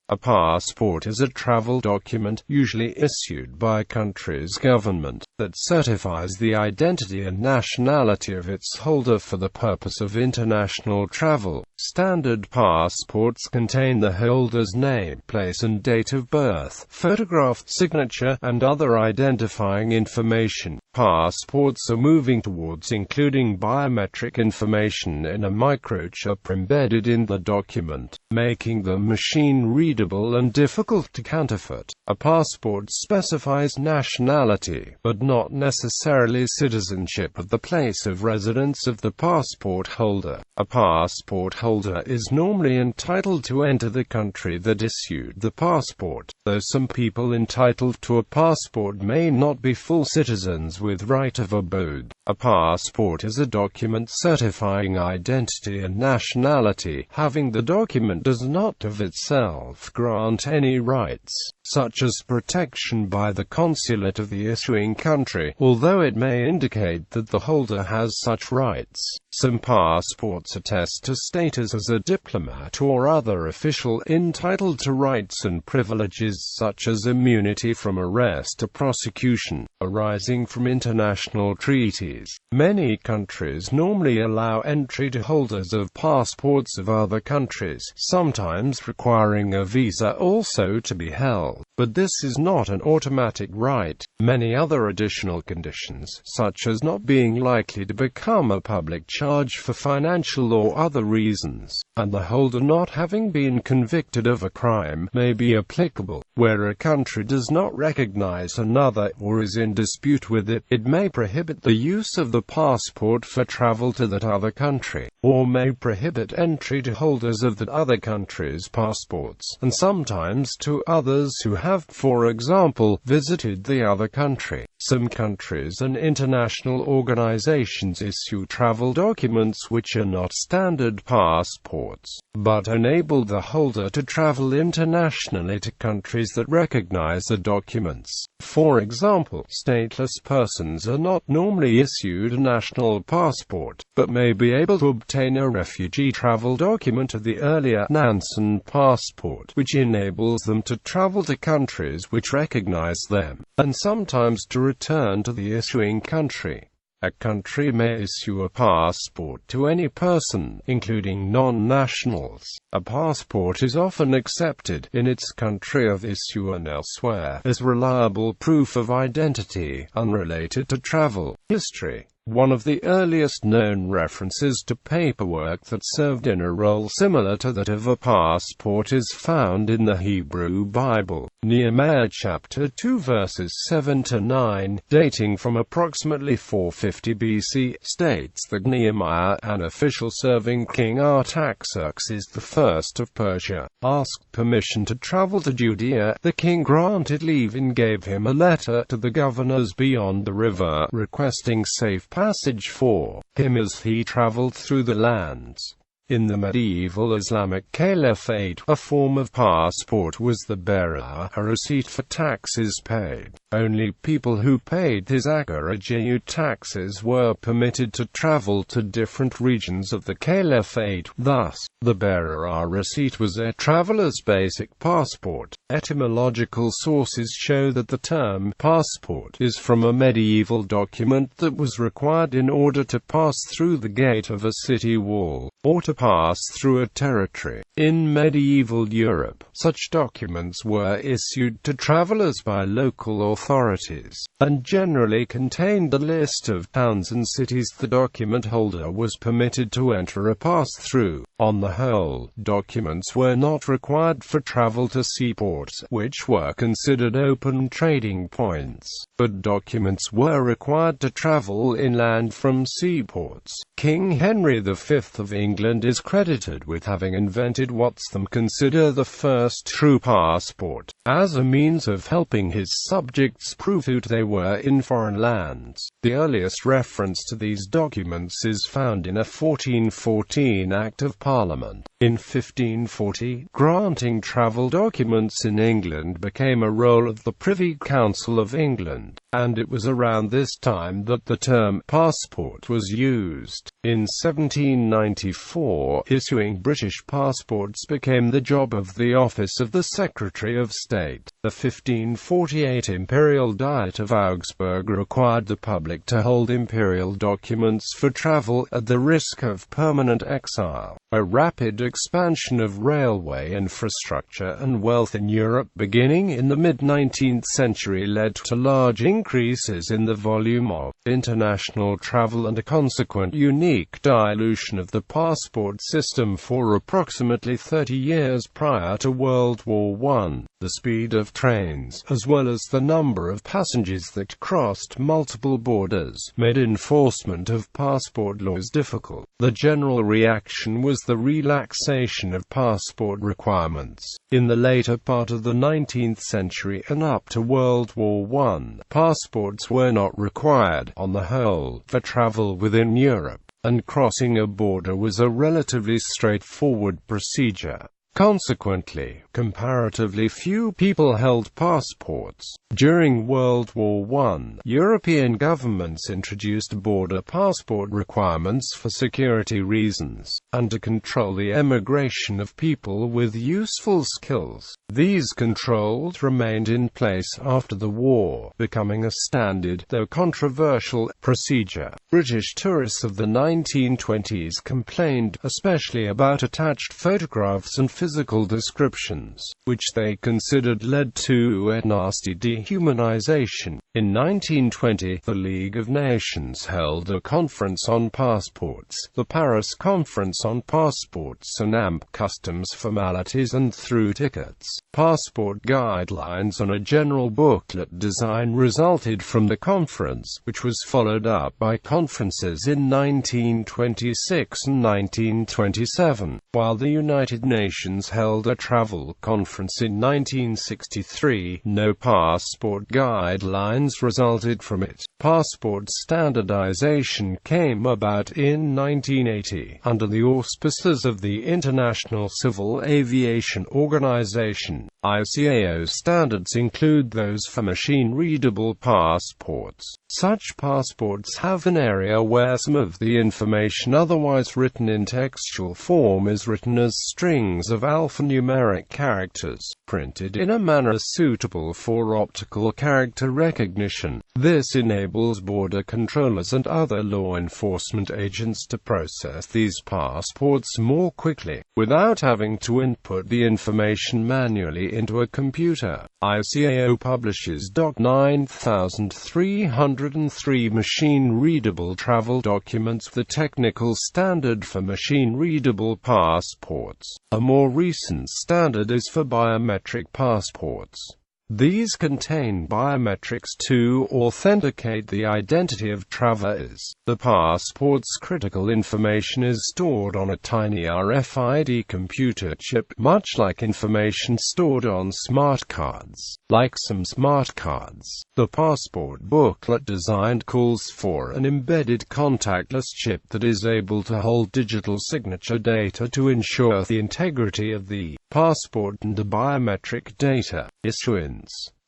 A passport is a travel document, usually issued by a country's government, that certifies the identity and nationality of its holder for the purpose of international travel. Standard passports contain the holder's name, place and date of birth, photograph, signature, and other identifying information. Passports are moving towards including biometric information in a microchip embedded in the document, making them machine-readable and difficult to counterfeit. A passport specifies nationality, but not necessarily citizenship, of the place of residence of the passport holder. A passport holder is normally entitled to enter the country that issued the passport, though some people entitled to a passport may not be full citizens with right of abode. A passport is a document certifying identity and nationality. Having the document does not of itself grant any rights, such as protection by the consulate of the issuing country, although it may indicate that the holder has such rights. Some passports attest to status as a diplomat or other official, entitled to rights and privileges such as immunity from arrest or prosecution, arising from international treaties. Many countries normally allow entry to holders of passports of other countries, sometimes requiring a visa also to be held, but this is not an automatic right. Many other additional conditions, such as not being likely to become a public charge for financial or other reasons, and the holder not having been convicted of a crime, may be applicable. Where a country does not recognize another, or is in dispute with it, it may prohibit the use of the passport for travel to that other country, or may prohibit entry to holders of that other country's passports, and sometimes to others who have, for example, visited the other country. Some countries and international organizations issue travel documents which are not standard passports, but enable the holder to travel internationally to countries that recognize the documents. For example, stateless persons are not normally issued a national passport, but may be able to obtain a refugee travel document of the earlier Nansen passport, which enables them to travel to countries which recognize them, and sometimes to return to the issuing country. A country may issue a passport to any person, including non-nationals. A passport is often accepted, in its country of issue and elsewhere, as reliable proof of identity, unrelated to travel history. One of the earliest known references to paperwork that served in a role similar to that of a passport is found in the Hebrew Bible. Nehemiah chapter 2 verses 7-9, dating from approximately 450 BC, states that Nehemiah, an official serving King Artaxerxes I of Persia, asked permission to travel to Judea. The king granted leave and gave him a letter to the governors beyond the river, requesting safe passage for him as he traveled through the lands. In the medieval Islamic Caliphate, a form of passport was the bearer, a receipt for taxes paid. Only people who paid his Agarajau taxes were permitted to travel to different regions of the Caliphate. Thus, the bearer receipt was a traveler's basic passport. Etymological sources show that the term passport is from a medieval document that was required in order to pass through the gate of a city wall, or to pass through a territory. In medieval Europe, such documents were issued to travelers by local authorities, and generally contained a list of towns and cities the document holder was permitted to enter or pass through. On the whole, documents were not required for travel to seaports, which were considered open trading points, but documents were required to travel inland from seaports. King Henry V of England is credited with having invented what some consider the first true passport, as a means of helping his subjects prove who they were in foreign lands. The earliest reference to these documents is found in a 1414 Act of Parliament. In 1540, granting travel documents in England became a role of the Privy Council of England. and it was around this time that the term passport was used. In 1794, issuing British passports became the job of the Office of the Secretary of State. The 1548 Imperial Diet of Augsburg required the public to hold imperial documents for travel at the risk of permanent exile. A rapid expansion of railway infrastructure and wealth in Europe beginning in the mid-19th century led to large increases in the volume of international travel and a consequent unique dilution of the passport system for approximately 30 years prior to World War I. The speed of trains, as well as the number of passengers that crossed multiple borders, made enforcement of passport laws difficult. The general reaction was the relaxation of passport requirements. In the later part of the 19th century and up to World War I, passports were not required, on the whole, for travel within Europe, and crossing a border was a relatively straightforward procedure. Consequently, comparatively few people held passports. During World War I, European governments introduced border passport requirements for security reasons, and to control the emigration of people with useful skills. These controls remained in place after the war, becoming a standard, though controversial, procedure. British tourists of the 1920s complained, especially about attached photographs and physical descriptions, which they considered led to a nasty dehumanization. In 1920, the League of Nations held a conference on passports, the Paris Conference on Passports and AMP customs formalities and through tickets. Passport guidelines and a general booklet design resulted from the conference, which was followed up by conferences in 1926 and 1927, while the United Nations held a travel conference in 1963. No passport guidelines resulted from it. Passport standardization came about in 1980, under the auspices of the International Civil Aviation Organization. ICAO standards include those for machine-readable passports. Such passports have an area where some of the information otherwise written in textual form is written as strings of alphanumeric characters, printed in a manner suitable for optical character recognition. This enables border controllers and other law enforcement agents to process these passports more quickly, without having to input the information manually into a computer. ICAO publishes Doc 9303 machine-readable travel documents, the technical standard for machine-readable passports. A more recent standard is for biometric passports. These contain biometrics to authenticate the identity of travelers. The passport's critical information is stored on a tiny RFID computer chip, much like information stored on smart cards. Like some smart cards, the passport booklet design calls for an embedded contactless chip that is able to hold digital signature data to ensure the integrity of the passport and the biometric data. Issuance.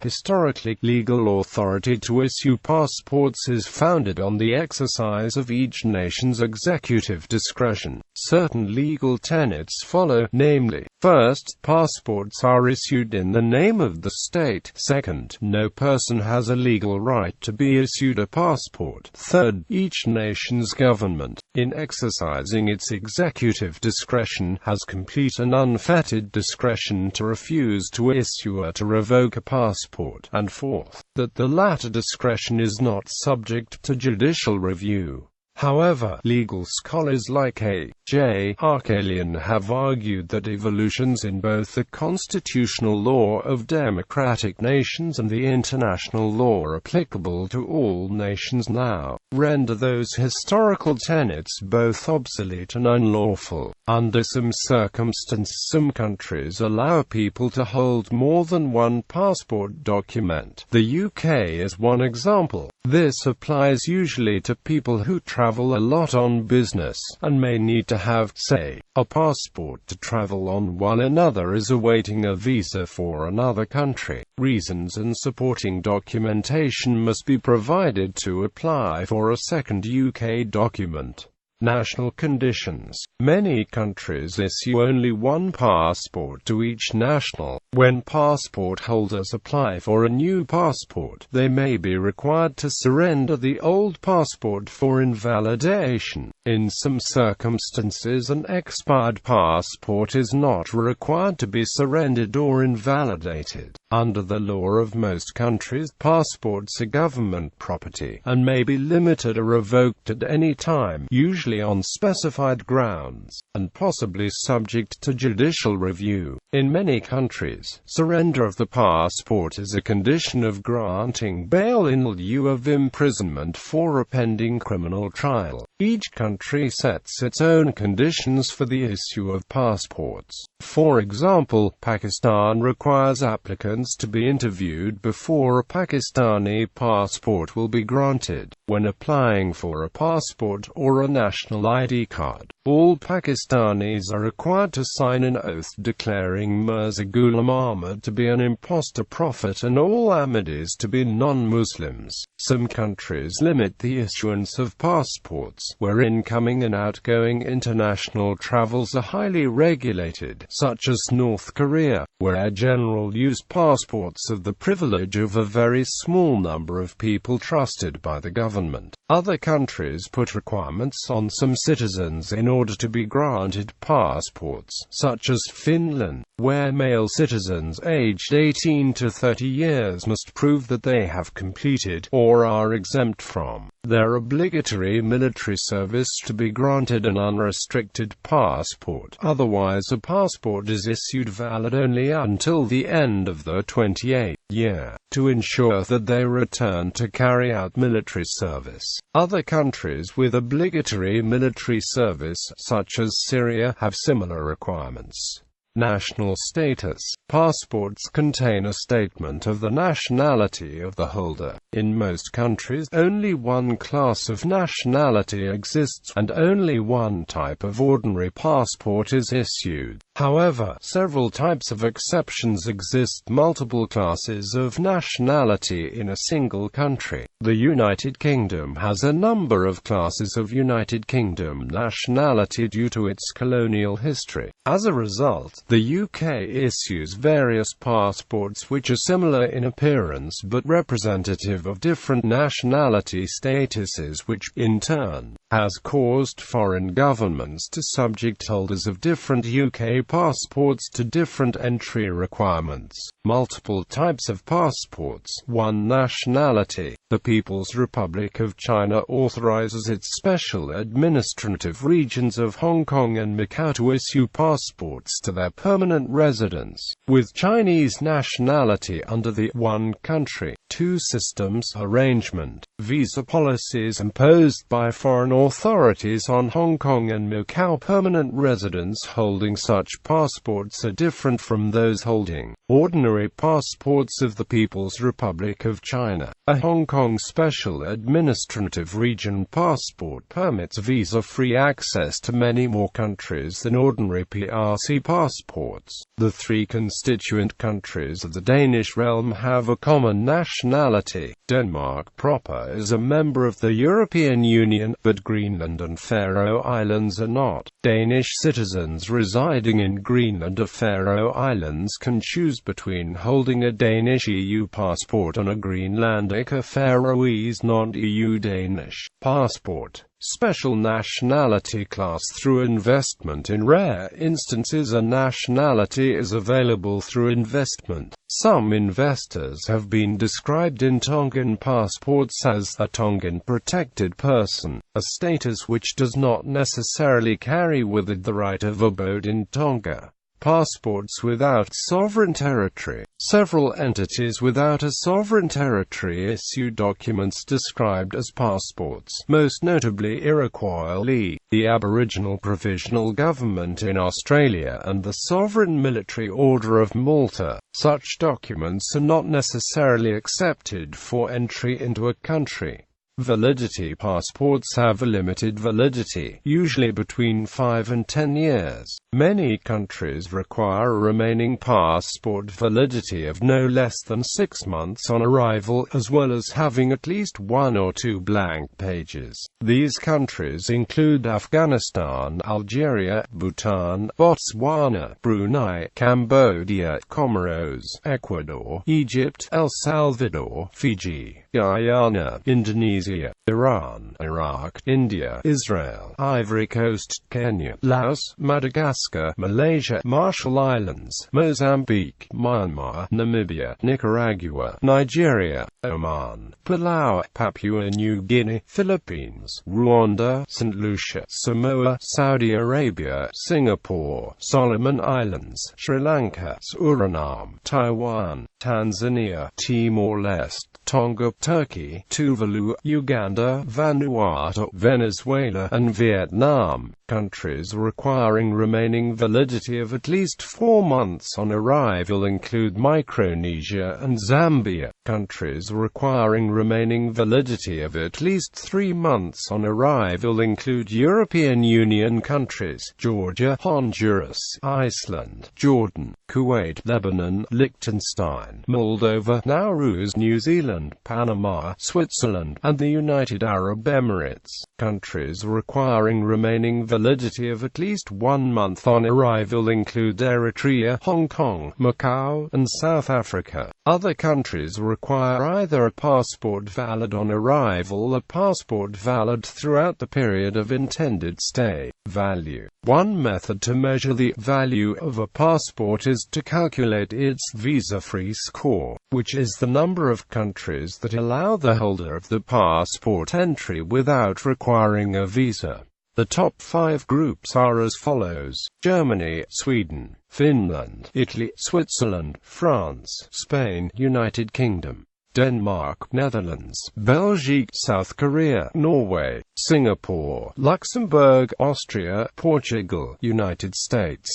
Historically, legal authority to issue passports is founded on the exercise of each nation's executive discretion. Certain legal tenets follow, namely, first, passports are issued in the name of the state. Second, no person has a legal right to be issued a passport. Third, each nation's government, in exercising its executive discretion, has complete and unfettered discretion to refuse to issue or to revoke a passport. And fourth, that the latter discretion is not subject to judicial review. However, legal scholars like A.J. Arkelian have argued that evolutions in both the constitutional law of democratic nations and the international law applicable to all nations now render those historical tenets both obsolete and unlawful. Under some circumstances, some countries allow people to hold more than one passport document. The UK is one example. This applies usually to people who travel a lot on business, and may need to have, say, a passport to travel on while another is awaiting a visa for another country. Reasons and supporting documentation must be provided to apply for a second UK document. National conditions. Many countries issue only one passport to each national. When passport holders apply for a new passport, they may be required to surrender the old passport for invalidation. In some circumstances, an expired passport is not required to be surrendered or invalidated. Under the law of most countries, passports are government property, and may be limited or revoked at any time, usually on specified grounds, and possibly subject to judicial review. In many countries, surrender of the passport is a condition of granting bail in lieu of imprisonment for a pending criminal trial. Each country sets its own conditions for the issue of passports. For example, Pakistan requires applicants to be interviewed before a Pakistani passport will be granted. When applying for a passport or a national ID card, all Pakistanis are required to sign an oath declaring Mirza Ghulam Ahmad to be an impostor prophet and all Ahmadis to be non-Muslims. Some countries limit the issuance of passports, where incoming and outgoing international travels are highly regulated, such as North Korea, where general use passports have the privilege of a very small number of people trusted by the government. Other countries put requirements on some citizens in order to be granted passports, such as Finland, where male citizens aged 18 to 30 years must prove that they have completed, or are exempt from, their obligatory military service to be granted an unrestricted passport. Otherwise, a passport is issued valid only until the end of the 28th year, to ensure that they return to carry out military service. Other countries with obligatory military service, such as Syria, have similar requirements. National status. Passports contain a statement of the nationality of the holder. In most countries, only one class of nationality exists, and only one type of ordinary passport is issued. However, several types of exceptions exist. Multiple classes of nationality in a single country. The United Kingdom has a number of classes of United Kingdom nationality due to its colonial history. As a result, the UK issues various passports which are similar in appearance but representative of different nationality statuses, which, in turn, has caused foreign governments to subject holders of different UK passports to different entry requirements. Multiple types of passports. One nationality. The People's Republic of China authorizes its special administrative regions of Hong Kong and Macau to issue passports to their permanent residents with Chinese nationality under the one country, two systems arrangement. Visa policies imposed by foreign authorities on Hong Kong and Macau permanent residents holding such passports are different from those holding ordinary passports of the People's Republic of China. A Hong Kong Special Administrative Region passport permits visa-free access to many more countries than ordinary PRC passports. The three constituent countries of the Danish realm have a common nationality. Denmark proper is a member of the European Union, but Greenland and Faroe Islands are not. Danish citizens residing in Greenland or Faroe Islands can choose between holding a Danish EU passport and a Greenlandic or Faroese non-EU Danish passport. Special nationality class through investment. In rare instances, a nationality is available through investment. Some investors have been described in Tongan passports as a Tongan protected person, a status which does not necessarily carry with it the right of abode in Tonga. Passports without sovereign territory. Several entities without a sovereign territory issue documents described as passports, most notably Iroquois, the Aboriginal Provisional Government in Australia, and the Sovereign Military Order of Malta. Such documents are not necessarily accepted for entry into a country. Validity. Passports have a limited validity, usually between 5 and 10 years. Many countries require a remaining passport validity of no less than 6 months on arrival, as well as having at least 1 or 2 blank pages. These countries include Afghanistan, Algeria, Bhutan, Botswana, Brunei, Cambodia, Comoros, Ecuador, Egypt, El Salvador, Fiji, Guyana, Indonesia, Iran, Iraq, India, Israel, Ivory Coast, Kenya, Laos, Madagascar, Malaysia, Marshall Islands, Mozambique, Myanmar, Namibia, Nicaragua, Nigeria, Oman, Palau, Papua New Guinea, Philippines, Rwanda, St. Lucia, Samoa, Saudi Arabia, Singapore, Solomon Islands, Sri Lanka, Suriname, Taiwan, Tanzania, Timor-Leste, Tonga, Turkey, Tuvalu, Uganda, Vanuatu, Venezuela, and Vietnam. Countries requiring remaining validity of at least 4 months on arrival include Micronesia and Zambia. Countries requiring remaining validity of at least 3 months on arrival include European Union countries: Georgia, Honduras, Iceland, Jordan, Kuwait, Lebanon, Liechtenstein, Moldova, Nauru, New Zealand, Panama, Switzerland, and the United Arab Emirates. Countries requiring remaining validity of at least 1 month on arrival include Eritrea, Hong Kong, Macau, and South Africa. Other countries require either a passport valid on arrival or a passport valid throughout the period of intended stay. Value. One method to measure the value of a passport is to calculate its visa-free score, which is the number of countries that allow the holder of the passport entry without requiring a visa. The top 5 groups are as follows: Germany, Sweden, Finland, Italy, Switzerland, France, Spain, United Kingdom, Denmark, Netherlands, Belgium, South Korea, Norway, Singapore, Luxembourg, Austria, Portugal, United States,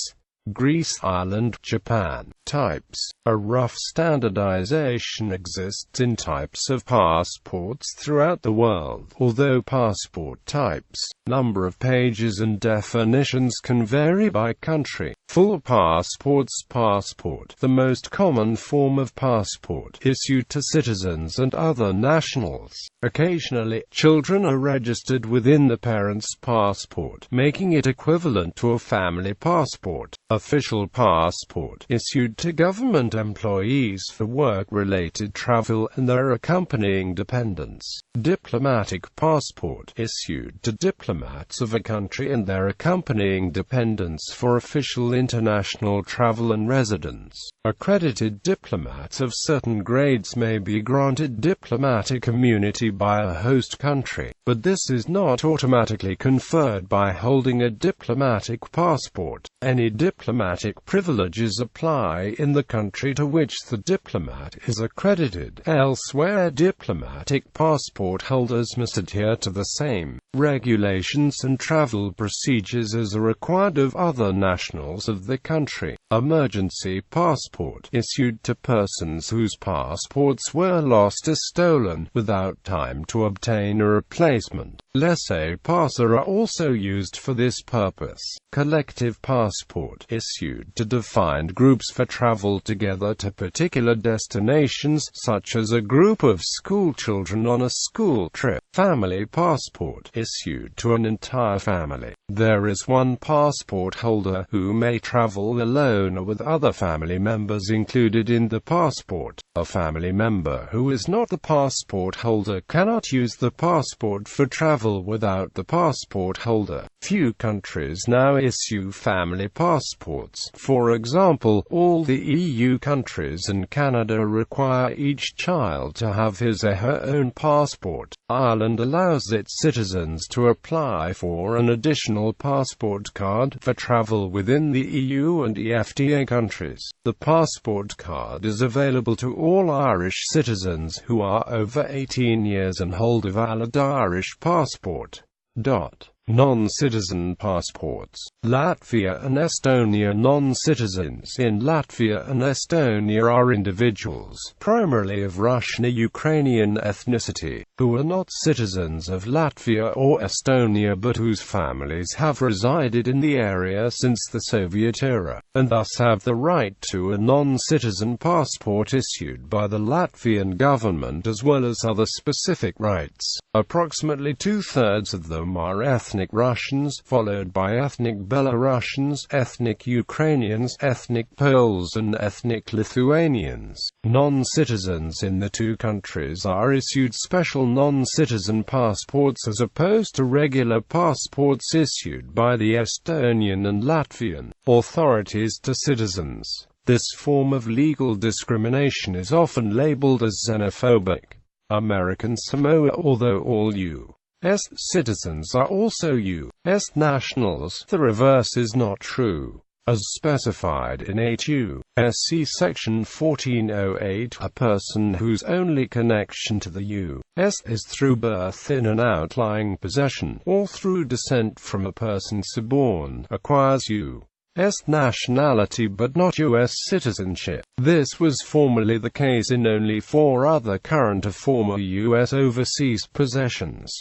Greece, Ireland, Japan. Types. A rough standardization exists in types of passports throughout the world, although passport types, number of pages and definitions can vary by country. Full passports. Passport, the most common form of passport, issued to citizens and other nationals. Occasionally, children are registered within the parent's passport, making it equivalent to a family passport. Official passport, issued to government employees for work-related travel and their accompanying dependents. Diplomatic passport, issued to diplomats of a country and their accompanying dependents for official international travel and residence. Accredited diplomats of certain grades may be granted diplomatic immunity by a host country, but this is not automatically conferred by holding a diplomatic passport. Any diplomatic privileges apply in the country to which the diplomat is accredited. Elsewhere, diplomatic passport holders must adhere to the same regulations and travel procedures as are required of other nationals of the country. Emergency passport, issued to persons whose passports were lost or stolen, without time to obtain a replacement. Laissez-passer are also used for this purpose. Collective passport, issued to defined groups for travel together to particular destinations, such as a group of school children on a school trip. Family passport, issued to an entire family. There is one passport holder who may travel alone or with other family members included in the passport. A family member who is not the passport holder cannot use the passport for travel travel without the passport holder. Few countries now issue family passports. For example, all the EU countries and Canada require each child to have his or her own passport. Ireland allows its citizens to apply for an additional passport card for travel within the EU and EFTA countries. The passport card is available to all Irish citizens who are over 18 years and hold a valid Irish passport. Non-citizen passports. Latvia and Estonia. Non-citizens in Latvia and Estonia are individuals, primarily of Russian or Ukrainian ethnicity, who are not citizens of Latvia or Estonia but whose families have resided in the area since the Soviet era, and thus have the right to a non-citizen passport issued by the Latvian government as well as other specific rights. Approximately two-thirds of them are ethnic Russians, followed by ethnic Belarusians, ethnic Ukrainians, ethnic Poles and ethnic Lithuanians. Non-citizens in the two countries are issued special non-citizen passports as opposed to regular passports issued by the Estonian and Latvian authorities to citizens. This form of legal discrimination is often labeled as xenophobic. American Samoa. Although all U.S. citizens are also U.S. nationals, the reverse is not true. As specified in 8 U.S.C. Section 1408, a person whose only connection to the U.S. is through birth in an outlying possession, or through descent from a person so-born, acquires U.S. nationality but not U.S. citizenship. This was formerly the case in only 4 other current or former U.S. overseas possessions.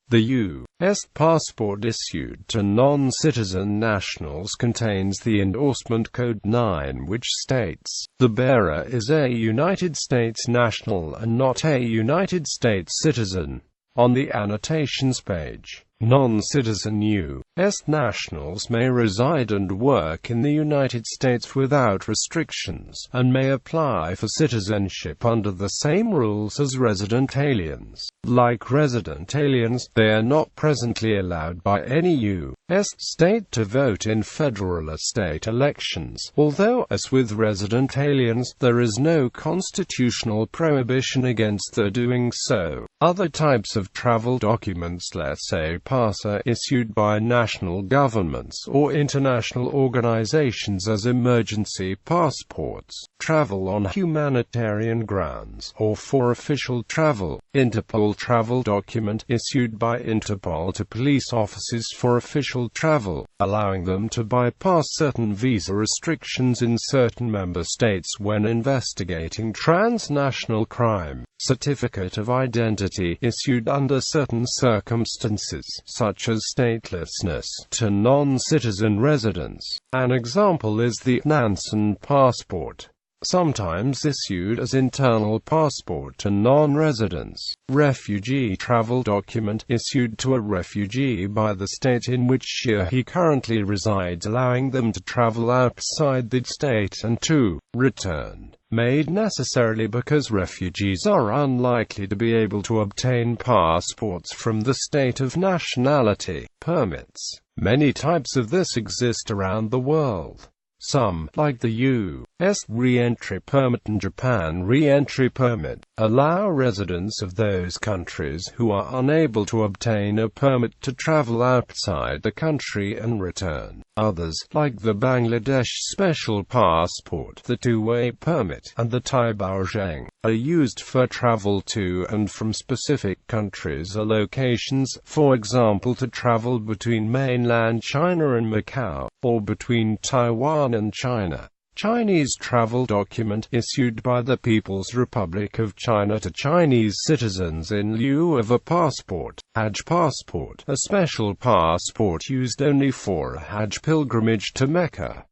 The U.S. passport issued to non-citizen nationals contains the endorsement code 9, which states, "The bearer is a United States national and not a United States citizen." On the annotations page, non-citizen U.S. nationals may reside and work in the United States without restrictions, and may apply for citizenship under the same rules as resident aliens. Like resident aliens, they are not presently allowed by any U.S. state to vote in federal or state elections, although, as with resident aliens, there is no constitutional prohibition against their doing so. Other types of travel documents, let's say pass, are issued by national governments or international organizations as emergency passports, travel on humanitarian grounds, or for official travel. Interpol travel document, issued by Interpol to police officers for official travel, allowing them to bypass certain visa restrictions in certain member states when investigating transnational crime. Certificate of identity, issued under certain circumstances, such as statelessness, to non-citizen residents. An example is the Nansen passport, sometimes issued as internal passport to non-residents. Refugee travel document, issued to a refugee by the state in which she or he currently resides, allowing them to travel outside the state and to return. Made necessarily because refugees are unlikely to be able to obtain passports from the state of nationality. Permits. Many types of this exist around the world. Some, like the U.S. re-entry permit and Japan re-entry permit, allow residents of those countries who are unable to obtain a permit to travel outside the country and return. Others, like the Bangladesh special passport, the two-way permit, and the Thai Baozhang, are used for travel to and from specific countries or locations, for example to travel between mainland China and Macau, or between Taiwan and China. Chinese travel document, issued by the People's Republic of China to Chinese citizens in lieu of a passport. Hajj passport, a special passport used only for a Hajj pilgrimage to Mecca.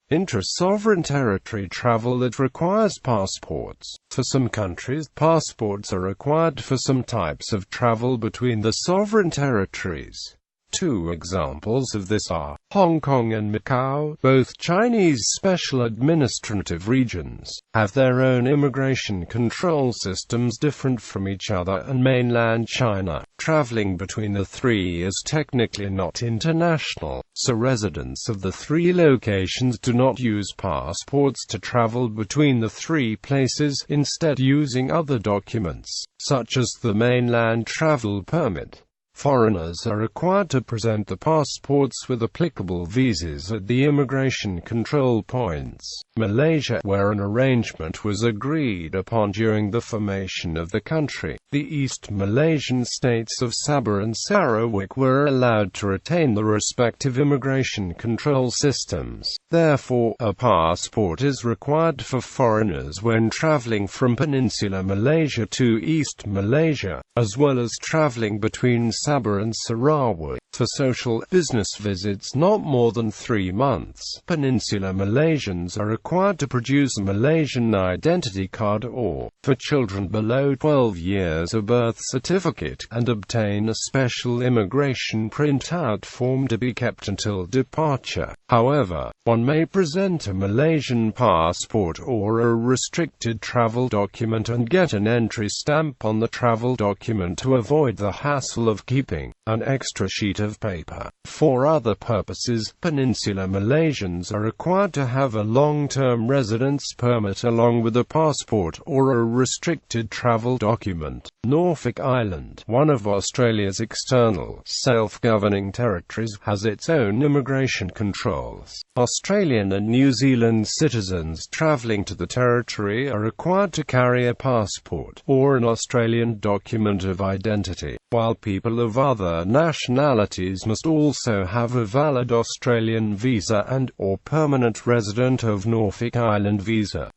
Intra-sovereign territory travel that requires passports. For some countries, passports are required for some types of travel between the sovereign territories. Two examples of this are Hong Kong and Macau. Both Chinese special administrative regions have their own immigration control systems different from each other, and mainland China. Traveling between the three is technically not international, so residents of the three locations do not use passports to travel between the three places, instead using other documents, such as the mainland travel permit. Foreigners are required to present the passports with applicable visas at the immigration control points. Malaysia, where an arrangement was agreed upon during the formation of the country, the East Malaysian states of Sabah and Sarawak were allowed to retain the respective immigration control systems. Therefore, a passport is required for foreigners when traveling from Peninsular Malaysia to East Malaysia, as well as traveling between Sabah and Sarawak. For social business visits not more than 3 months, Peninsular Malaysians are required to produce a Malaysian identity card or, for children below 12 years, a birth certificate, and obtain a special immigration printout form to be kept until departure. However, one may present a Malaysian passport or a restricted travel document and get an entry stamp on the travel document to avoid the hassle of keeping an extra sheet of paper. For other purposes, Peninsular Malaysians are required to have a long-term residence permit along with a passport or a restricted travel document. Norfolk Island, one of Australia's external, self-governing territories, has its own immigration controls. Australian and New Zealand citizens travelling to the territory are required to carry a passport or an Australian document of identity, while people of other nationalities must also have a valid Australian visa and/or permanent resident of Norfolk Island visa.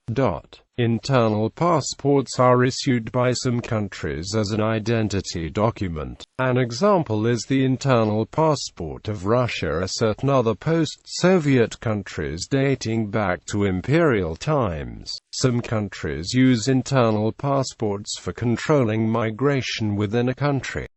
Internal passports are issued by some countries as an identity document. An example is the internal passport of Russia or certain other post-Soviet countries dating back to imperial times. Some countries use internal passports for controlling migration within a country.